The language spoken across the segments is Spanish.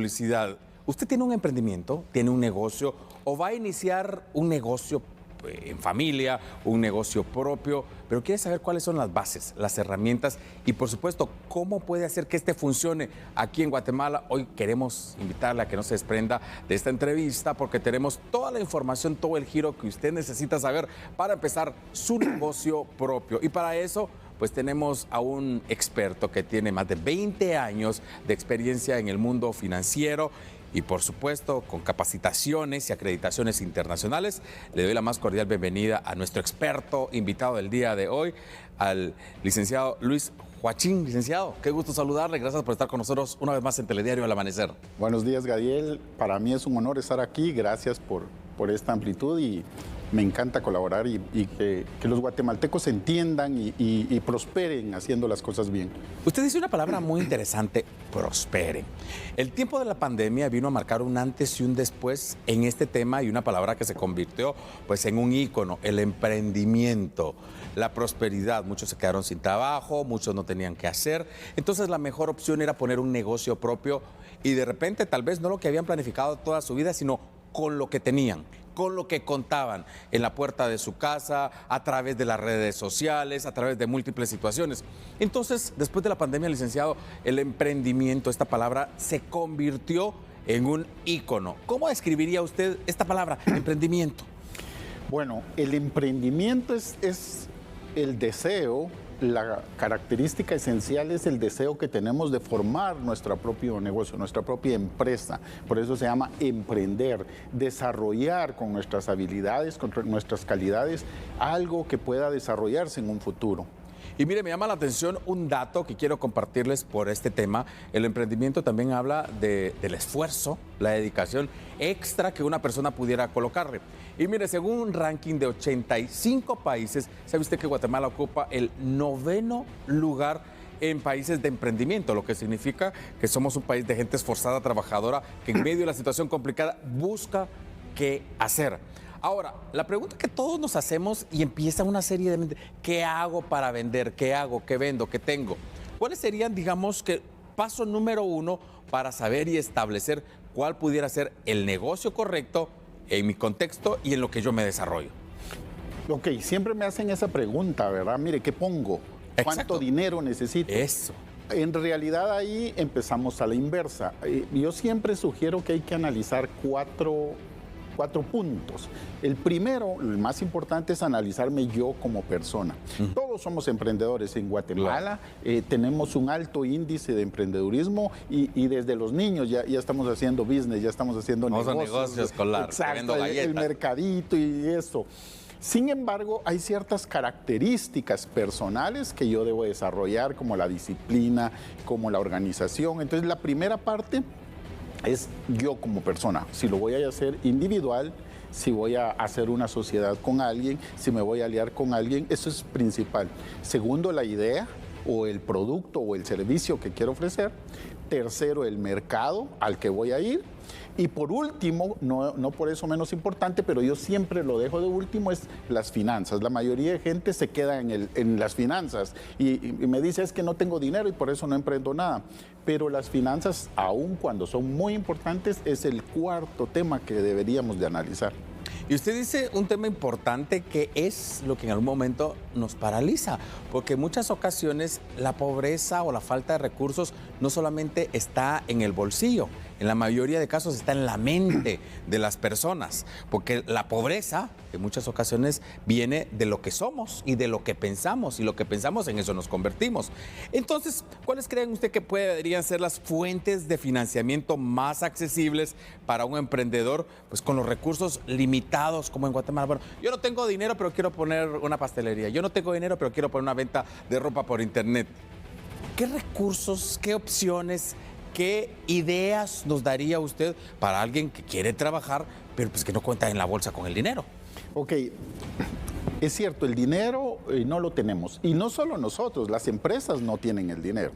publicidad. ¿Usted tiene un emprendimiento, tiene un negocio o va a iniciar un negocio en familia, un negocio propio, pero quiere saber cuáles son las bases, las herramientas y, por supuesto, cómo puede hacer que este funcione aquí en Guatemala? Hoy queremos invitarle a que no se desprenda de esta entrevista porque tenemos toda la información, todo el giro que usted necesita saber para empezar su negocio propio. Y para eso, pues tenemos a un experto que tiene más de 20 años de experiencia en el mundo financiero y, por supuesto, con capacitaciones y acreditaciones internacionales. Le doy la más cordial bienvenida a nuestro experto invitado del día de hoy, al licenciado Luis Huachín. Licenciado, qué gusto saludarle. Gracias por estar con nosotros una vez más en Telediario al Amanecer. Buenos días, Gadiel. Para mí es un honor estar aquí. Gracias por esta amplitud y me encanta colaborar y que los guatemaltecos entiendan y prosperen haciendo las cosas bien. Usted dice una palabra muy interesante, prosperen. El tiempo de la pandemia vino a marcar un antes y un después en este tema y una palabra que se convirtió pues en un ícono, el emprendimiento, la prosperidad. Muchos se quedaron sin trabajo, muchos no tenían qué hacer. Entonces la mejor opción era poner un negocio propio y de repente tal vez no lo que habían planificado toda su vida, sino con lo que tenían, con lo que contaban en la puerta de su casa, a través de las redes sociales, a través de múltiples situaciones. Entonces, después de la pandemia, licenciado, el emprendimiento, esta palabra, se convirtió en un ícono. ¿Cómo describiría usted esta palabra, emprendimiento? Bueno, el emprendimiento es el deseo. La característica esencial es el deseo que tenemos de formar nuestro propio negocio, nuestra propia empresa. Por eso se llama emprender, desarrollar con nuestras habilidades, con nuestras calidades, algo que pueda desarrollarse en un futuro. Y mire, me llama la atención un dato que quiero compartirles por este tema. El emprendimiento también habla del esfuerzo, la dedicación extra que una persona pudiera colocarle. Y mire, según un ranking de 85 países, ¿sabe usted que Guatemala ocupa el 9º lugar en países de emprendimiento? Lo que significa que somos un país de gente esforzada, trabajadora, que en medio de la situación complicada busca qué hacer. Ahora, la pregunta que todos nos hacemos y empieza una serie de... ¿Qué hago para vender? ¿Qué hago? ¿Qué vendo? ¿Qué tengo? ¿Cuáles serían, digamos, que paso número 1 para saber y establecer cuál pudiera ser el negocio correcto en mi contexto y en lo que yo me desarrollo? Ok, siempre me hacen esa pregunta, ¿verdad? Mire, ¿qué pongo? ¿Cuánto Exacto. dinero necesito? Eso. En realidad ahí empezamos a la inversa. Yo siempre sugiero que hay que analizar cuatro puntos. El primero, el más importante, es analizarme yo como persona. Todos somos emprendedores en Guatemala, tenemos un alto índice de emprendedurismo y desde los niños ya estamos haciendo business, ya estamos haciendo negocios escolar, exacto, el mercadito y eso. Sin embargo, hay ciertas características personales que yo debo desarrollar, como la disciplina, como la organización. Entonces, la primera parte es yo como persona, si lo voy a hacer individual, si voy a hacer una sociedad con alguien, si me voy a aliar con alguien, eso es principal. Segundo, la idea o el producto o el servicio que quiero ofrecer. Tercero, el mercado al que voy a ir. Y por último, no por eso menos importante, pero yo siempre lo dejo de último, es las finanzas. La mayoría de gente se queda en las finanzas y me dice es que no tengo dinero y por eso no emprendo nada. Pero las finanzas, aun cuando son muy importantes, es el cuarto tema que deberíamos de analizar. Y usted dice un tema importante que es lo que en algún momento nos paraliza, porque en muchas ocasiones la pobreza o la falta de recursos no solamente está en el bolsillo, en la mayoría de casos está en la mente de las personas, porque la pobreza en muchas ocasiones viene de lo que somos y de lo que pensamos, y lo que pensamos en eso nos convertimos. Entonces, ¿cuáles creen usted que podrían ser las fuentes de financiamiento más accesibles para un emprendedor, pues con los recursos limitados como en Guatemala? Bueno, yo no tengo dinero, pero quiero poner una pastelería. Yo no tengo dinero, pero quiero poner una venta de ropa por internet. ¿Qué recursos, qué opciones, qué ideas nos daría usted para alguien que quiere trabajar, pero pues que no cuenta en la bolsa con el dinero? Ok, es cierto, el dinero no lo tenemos. Y no solo nosotros, las empresas no tienen el dinero.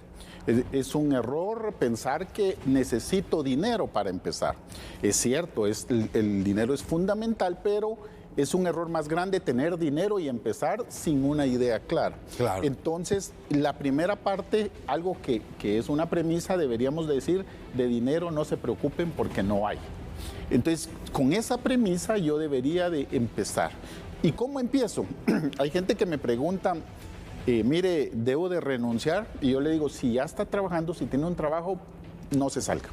Es un error pensar que necesito dinero para empezar. Es cierto, el dinero es fundamental, pero es un error más grande tener dinero y empezar sin una idea clara. Claro. Entonces, la primera parte, algo que es una premisa, deberíamos decir, de dinero no se preocupen porque no hay. Entonces, con esa premisa yo debería de empezar. ¿Y cómo empiezo? Hay gente que me pregunta, mire, ¿debo de renunciar? Y yo le digo, si ya está trabajando, si tiene un trabajo, no se salga.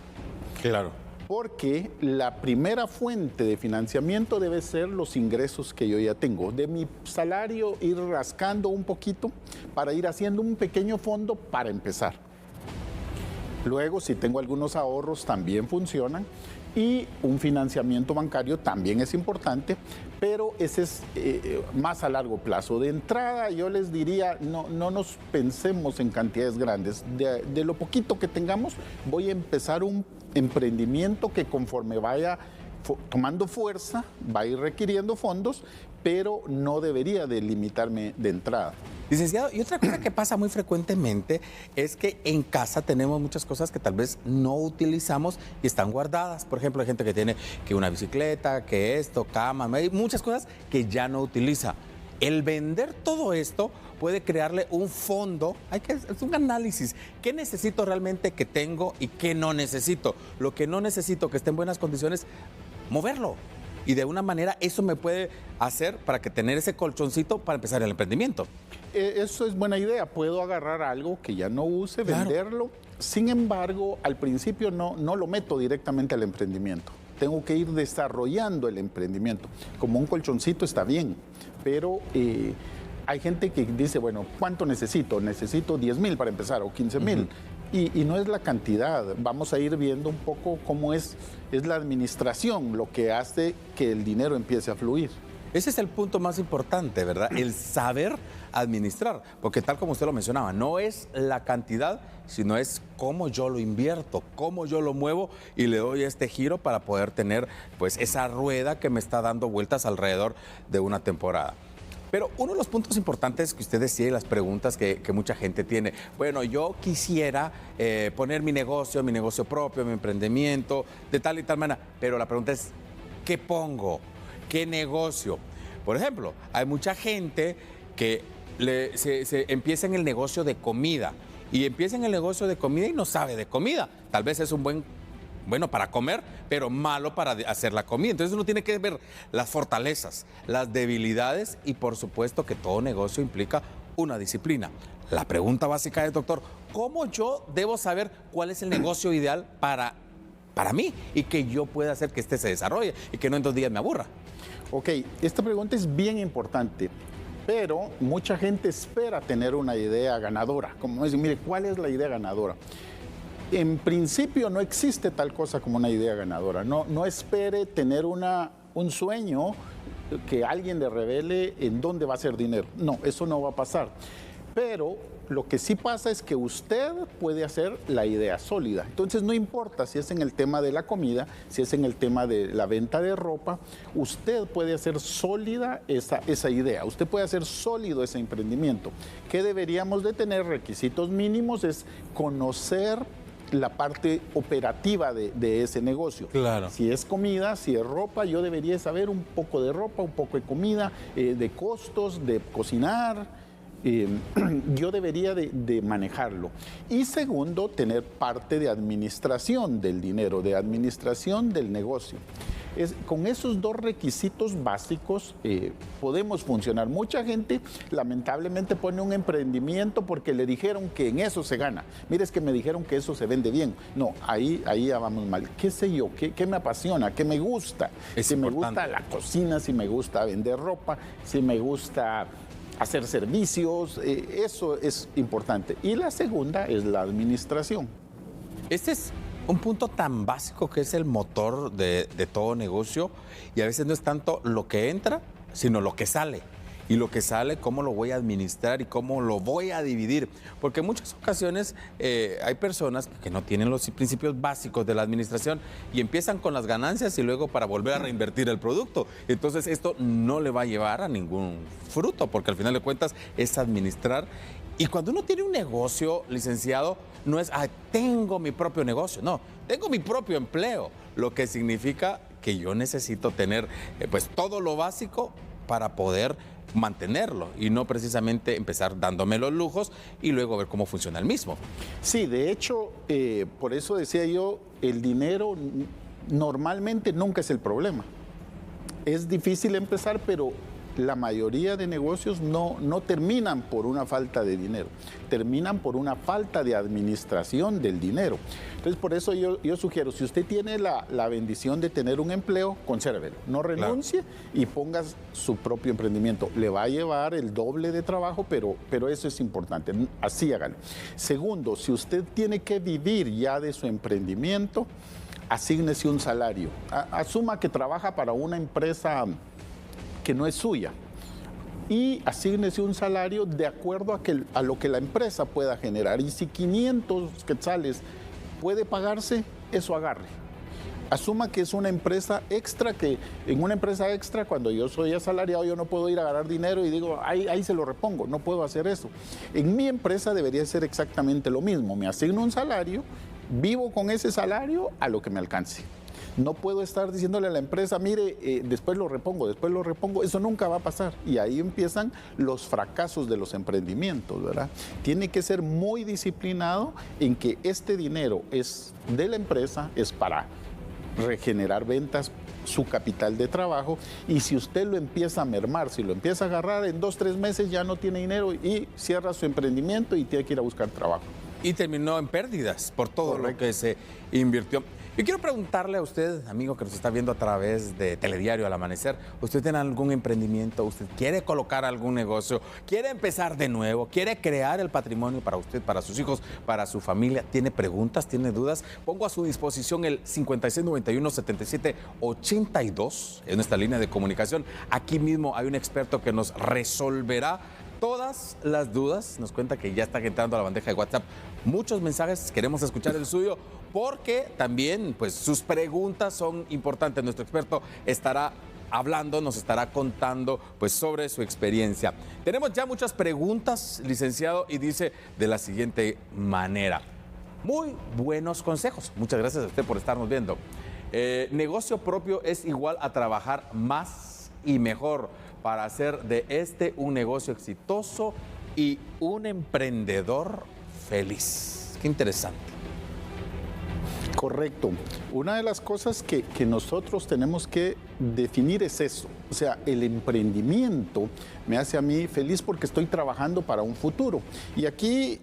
Claro. Porque la primera fuente de financiamiento debe ser los ingresos que yo ya tengo. De mi salario ir rascando un poquito para ir haciendo un pequeño fondo para empezar. Luego, si tengo algunos ahorros, también funcionan. Y un financiamiento bancario también es importante, pero ese es más a largo plazo. De entrada, yo les diría, no nos pensemos en cantidades grandes. De lo poquito que tengamos, voy a empezar un emprendimiento que conforme vaya tomando fuerza, va a ir requiriendo fondos, pero no debería de limitarme de entrada. Licenciado, y otra cosa que pasa muy frecuentemente es que en casa tenemos muchas cosas que tal vez no utilizamos y están guardadas. Por ejemplo, hay gente que tiene que una bicicleta, que esto, cama, hay muchas cosas que ya no utiliza. El vender todo esto puede crearle un fondo, es un análisis. ¿Qué necesito realmente que tengo y qué no necesito? Lo que no necesito, que esté en buenas condiciones, moverlo. Y de una manera eso me puede hacer para que tener ese colchoncito para empezar el emprendimiento. Eso es buena idea. Puedo agarrar algo que ya no use, venderlo. Sin embargo, al principio no lo meto directamente al emprendimiento. Tengo que ir desarrollando el emprendimiento. Como un colchoncito está bien, pero hay gente que dice, bueno, ¿cuánto necesito? Necesito 10,000 para empezar o 15,000. Y no es la cantidad. Vamos a ir viendo un poco cómo es la administración lo que hace que el dinero empiece a fluir. Ese es el punto más importante, ¿verdad? El saber administrar, porque tal como usted lo mencionaba, no es la cantidad, sino es cómo yo lo invierto, cómo yo lo muevo y le doy este giro para poder tener pues esa rueda que me está dando vueltas alrededor de una temporada. Pero uno de los puntos importantes que usted decía y las preguntas que mucha gente tiene, bueno, yo quisiera poner mi negocio propio, mi emprendimiento, de tal y tal manera, pero la pregunta es, ¿qué pongo? ¿Qué negocio? Por ejemplo, hay mucha gente que se empieza en el negocio de comida y empieza en el negocio de comida y no sabe de comida. Tal vez es un bueno para comer, pero malo para hacer la comida. Entonces uno tiene que ver las fortalezas, las debilidades y por supuesto que todo negocio implica una disciplina. La pregunta básica es, doctor, ¿cómo yo debo saber cuál es el negocio ideal para mí y que yo pueda hacer que este se desarrolle y que no en 2 días me aburra? Ok, esta pregunta es bien importante, pero mucha gente espera tener una idea ganadora. Como decir, mire, ¿cuál es la idea ganadora? En principio no existe tal cosa como una idea ganadora. No espere tener un sueño que alguien le revele en dónde va a hacer dinero. No, eso no va a pasar. Pero lo que sí pasa es que usted puede hacer la idea sólida. Entonces no importa si es en el tema de la comida, si es en el tema de la venta de ropa, usted puede hacer sólida esa idea, usted puede hacer sólido ese emprendimiento. ¿Qué deberíamos de tener? Requisitos mínimos es conocer la parte operativa de ese negocio. Claro. Si es comida, si es ropa, yo debería saber un poco de ropa, un poco de comida, de costos, de cocinar. Yo debería de manejarlo. Y segundo, tener parte de administración del dinero, de administración del negocio. Con esos 2 requisitos básicos podemos funcionar. Mucha gente lamentablemente pone un emprendimiento porque le dijeron que en eso se gana. Mire, es que me dijeron que eso se vende bien. No, ahí ya vamos mal. ¿Qué sé yo? ¿Qué me apasiona? ¿Qué me gusta? Si me gusta la cocina, si me gusta vender ropa, si me gusta hacer servicios, eso es importante. Y la segunda es la administración. Este es un punto tan básico que es el motor de todo negocio y a veces no es tanto lo que entra, sino lo que sale. Y lo que sale, cómo lo voy a administrar y cómo lo voy a dividir. Porque en muchas ocasiones hay personas que no tienen los principios básicos de la administración y empiezan con las ganancias y luego para volver a reinvertir el producto. Entonces esto no le va a llevar a ningún fruto, porque al final de cuentas es administrar. Y cuando uno tiene un negocio, licenciado, no es, tengo mi propio negocio, no, tengo mi propio empleo, lo que significa que yo necesito tener pues todo lo básico para poder mantenerlo y no precisamente empezar dándome los lujos y luego ver cómo funciona el mismo. Sí, de hecho, por eso decía yo, el dinero normalmente nunca es el problema. Es difícil empezar, pero la mayoría de negocios no terminan por una falta de dinero, terminan por una falta de administración del dinero. Entonces, por eso yo sugiero, si usted tiene la bendición de tener un empleo, consérvelo, no renuncie y ponga su propio emprendimiento. Le va a llevar el doble de trabajo, pero eso es importante, así hágalo. Segundo, si usted tiene que vivir ya de su emprendimiento, asígnese un salario. Asuma que trabaja para una empresa que no es suya y asígnese un salario de acuerdo a lo que la empresa pueda generar. Y si 500 quetzales puede pagarse, eso agarre. Asuma que es una empresa extra, que en una empresa extra, cuando yo soy asalariado, yo no puedo ir a ganar dinero y digo, ahí se lo repongo, no puedo hacer eso. En mi empresa debería ser exactamente lo mismo. Me asigno un salario, vivo con ese salario a lo que me alcance. No puedo estar diciéndole a la empresa, mire, después lo repongo, eso nunca va a pasar. Y ahí empiezan los fracasos de los emprendimientos, ¿verdad? Tiene que ser muy disciplinado en que este dinero es de la empresa, es para regenerar ventas, su capital de trabajo, y si usted lo empieza a mermar, si lo empieza a agarrar, en 2 o 3 meses ya no tiene dinero y cierra su emprendimiento y tiene que ir a buscar trabajo. Y terminó en pérdidas por todo lo que se invirtió. Yo quiero preguntarle a usted, amigo que nos está viendo a través de Telediario al Amanecer, ¿usted tiene algún emprendimiento? ¿Usted quiere colocar algún negocio? ¿Quiere empezar de nuevo? ¿Quiere crear el patrimonio para usted, para sus hijos, para su familia? ¿Tiene preguntas? ¿Tiene dudas? Pongo a su disposición el 5691-7782 en nuestra línea de comunicación. Aquí mismo hay un experto que nos resolverá todas las dudas. Nos cuenta que ya están entrando a la bandeja de WhatsApp muchos mensajes, queremos escuchar el suyo porque también pues sus preguntas son importantes. Nuestro experto estará hablando, nos estará contando pues sobre su experiencia. Tenemos ya muchas preguntas, licenciado, y dice de la siguiente manera. Muy buenos consejos. Muchas gracias a usted por estarnos viendo. Negocio propio es igual a trabajar más y mejor para hacer de este un negocio exitoso y un emprendedor feliz. Qué interesante. Correcto. Una de las cosas que nosotros tenemos que definir es eso. O sea, el emprendimiento me hace a mí feliz porque estoy trabajando para un futuro. Y aquí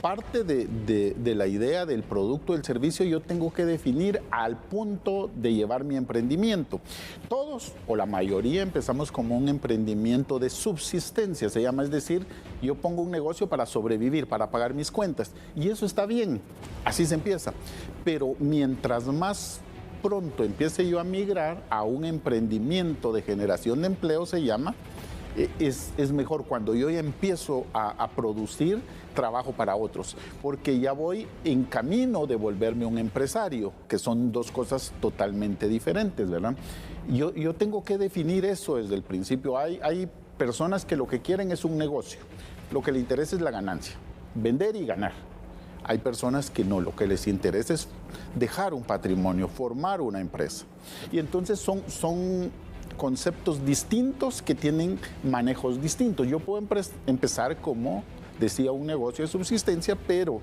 parte de la idea del producto, del servicio, yo tengo que definir al punto de llevar mi emprendimiento. Todos o la mayoría empezamos como un emprendimiento de subsistencia, se llama, es decir, yo pongo un negocio para sobrevivir, para pagar mis cuentas, y eso está bien, así se empieza. Pero mientras más pronto empiece yo a migrar a un emprendimiento de generación de empleo, se llama, es mejor cuando yo ya empiezo a producir trabajo para otros, porque ya voy en camino de volverme un empresario, que son dos cosas totalmente diferentes, ¿verdad? Yo tengo que definir eso desde el principio. Hay personas que lo que quieren es un negocio, lo que les interesa es la ganancia, vender y ganar. Hay personas que no, lo que les interesa es dejar un patrimonio, formar una empresa. Y entonces son conceptos distintos que tienen manejos distintos. Yo puedo empezar como, decía, un negocio de subsistencia, pero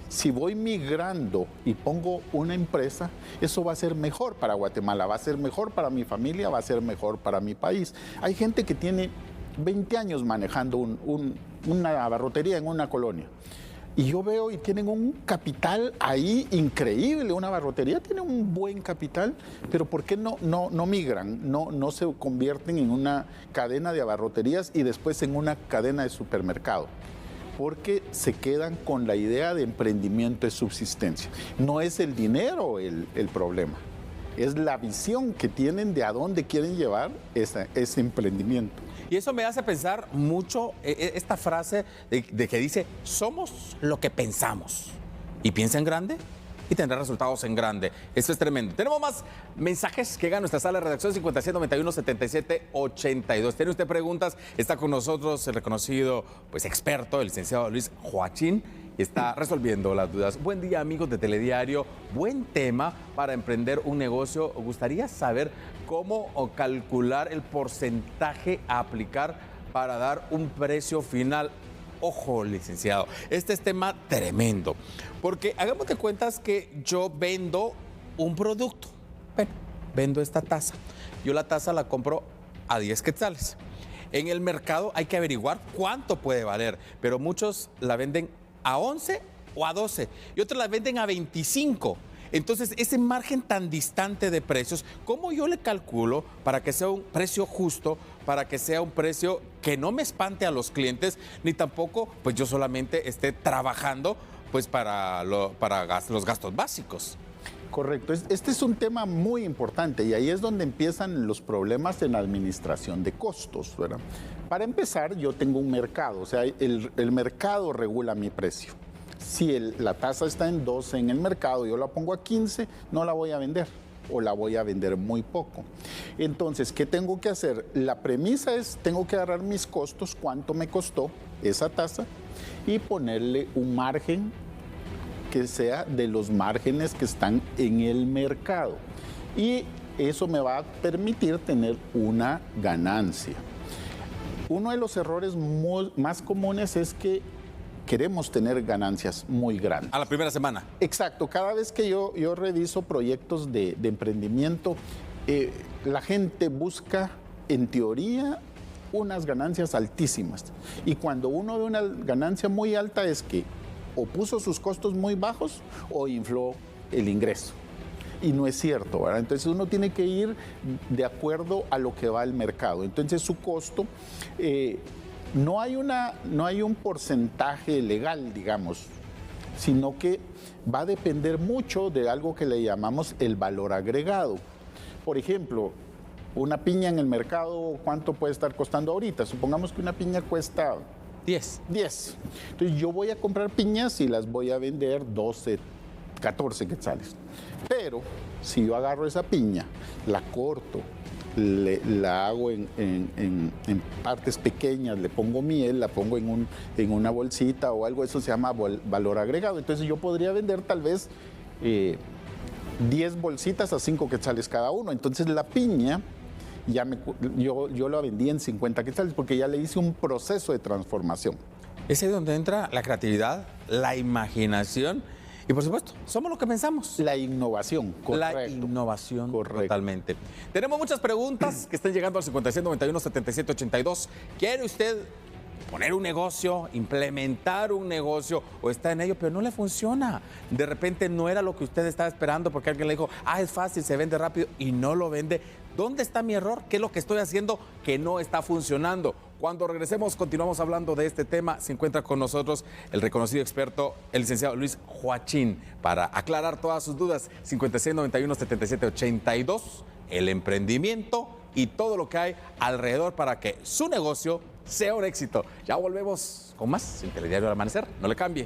si voy migrando y pongo una empresa, eso va a ser mejor para Guatemala, va a ser mejor para mi familia, va a ser mejor para mi país. Hay gente que tiene 20 años manejando una abarrotería en una colonia. Y yo veo y tienen un capital ahí increíble, una abarrotería tiene un buen capital, pero ¿por qué no migran? No se convierten en una cadena de abarroterías y después en una cadena de supermercado. Porque se quedan con la idea de emprendimiento de subsistencia. No es el dinero el problema, es la visión que tienen de a dónde quieren llevar ese emprendimiento. Y eso me hace pensar mucho esta frase de que dice, somos lo que pensamos. Y piensa en grande y tendrá resultados en grande. Eso es tremendo. Tenemos más mensajes que llega a nuestra sala de redacción 5791-7782. ¿Tiene usted preguntas? Está con nosotros el reconocido experto, el licenciado Luis Joachín. y está resolviendo las dudas. Buen día, amigos de Telediario. Buen tema para emprender un negocio. Gustaría saber cómo calcular el porcentaje a aplicar para dar un precio final. Ojo, licenciado, este es tema tremendo, porque hagamos de cuentas que yo vendo un producto. Bueno, vendo esta taza. Yo la taza la compro a 10 quetzales. En el mercado hay que averiguar cuánto puede valer, pero muchos la venden a 11 o a 12 y otros la venden a 25. Entonces, ese margen tan distante de precios, ¿cómo yo le calculo para que sea un precio justo, para que sea un precio que no me espante a los clientes, ni tampoco pues yo solamente esté trabajando pues para los gastos básicos? Correcto. Este es un tema muy importante y ahí es donde empiezan los problemas en la administración de costos, ¿verdad? Para empezar, yo tengo un mercado, o sea, el mercado regula mi precio. Si la tasa está en 12 en el mercado, yo la pongo a 15, no la voy a vender o la voy a vender muy poco. Entonces, ¿qué tengo que hacer? La premisa es, tengo que agarrar mis costos, cuánto me costó esa tasa y ponerle un margen que sea de los márgenes que están en el mercado. Y eso me va a permitir tener una ganancia. Uno de los errores más comunes es que queremos tener ganancias muy grandes. A la primera semana. Exacto. Cada vez que yo reviso proyectos de emprendimiento, la gente busca, en teoría, unas ganancias altísimas. Y cuando uno ve una ganancia muy alta es que o puso sus costos muy bajos o infló el ingreso. Y no es cierto, ¿verdad? Entonces uno tiene que ir de acuerdo a lo que va el mercado. Entonces su costo... no hay un porcentaje legal, digamos, sino que va a depender mucho de algo que le llamamos el valor agregado. Por ejemplo, una piña en el mercado, ¿cuánto puede estar costando ahorita? Supongamos que una piña cuesta 10. Entonces yo voy a comprar piñas y las voy a vender 12, 14 quetzales. Pero si yo agarro esa piña, la corto, la hago en partes pequeñas, le pongo miel, la pongo en una bolsita o algo, eso se llama valor agregado. Entonces yo podría vender tal vez 10 bolsitas a 5 quetzales cada uno. Entonces la piña, yo la vendí en 50 quetzales porque ya le hice un proceso de transformación. Es ahí donde entra la creatividad, la imaginación y, por supuesto, somos lo que pensamos. La innovación, correcto. La innovación, correcto. Totalmente. Tenemos muchas preguntas que están llegando al 5691-7782. ¿Quiere usted poner un negocio, implementar un negocio o está en ello, pero no le funciona? De repente no era lo que usted estaba esperando porque alguien le dijo, es fácil, se vende rápido y no lo vende. ¿Dónde está mi error? ¿Qué es lo que estoy haciendo que no está funcionando? Cuando regresemos, continuamos hablando de este tema. Se encuentra con nosotros el reconocido experto, el licenciado Luis Joachín, para aclarar todas sus dudas. 5691-7782, el emprendimiento y todo lo que hay alrededor para que su negocio sea un éxito. Ya volvemos con más en Telediario al Amanecer. No le cambie.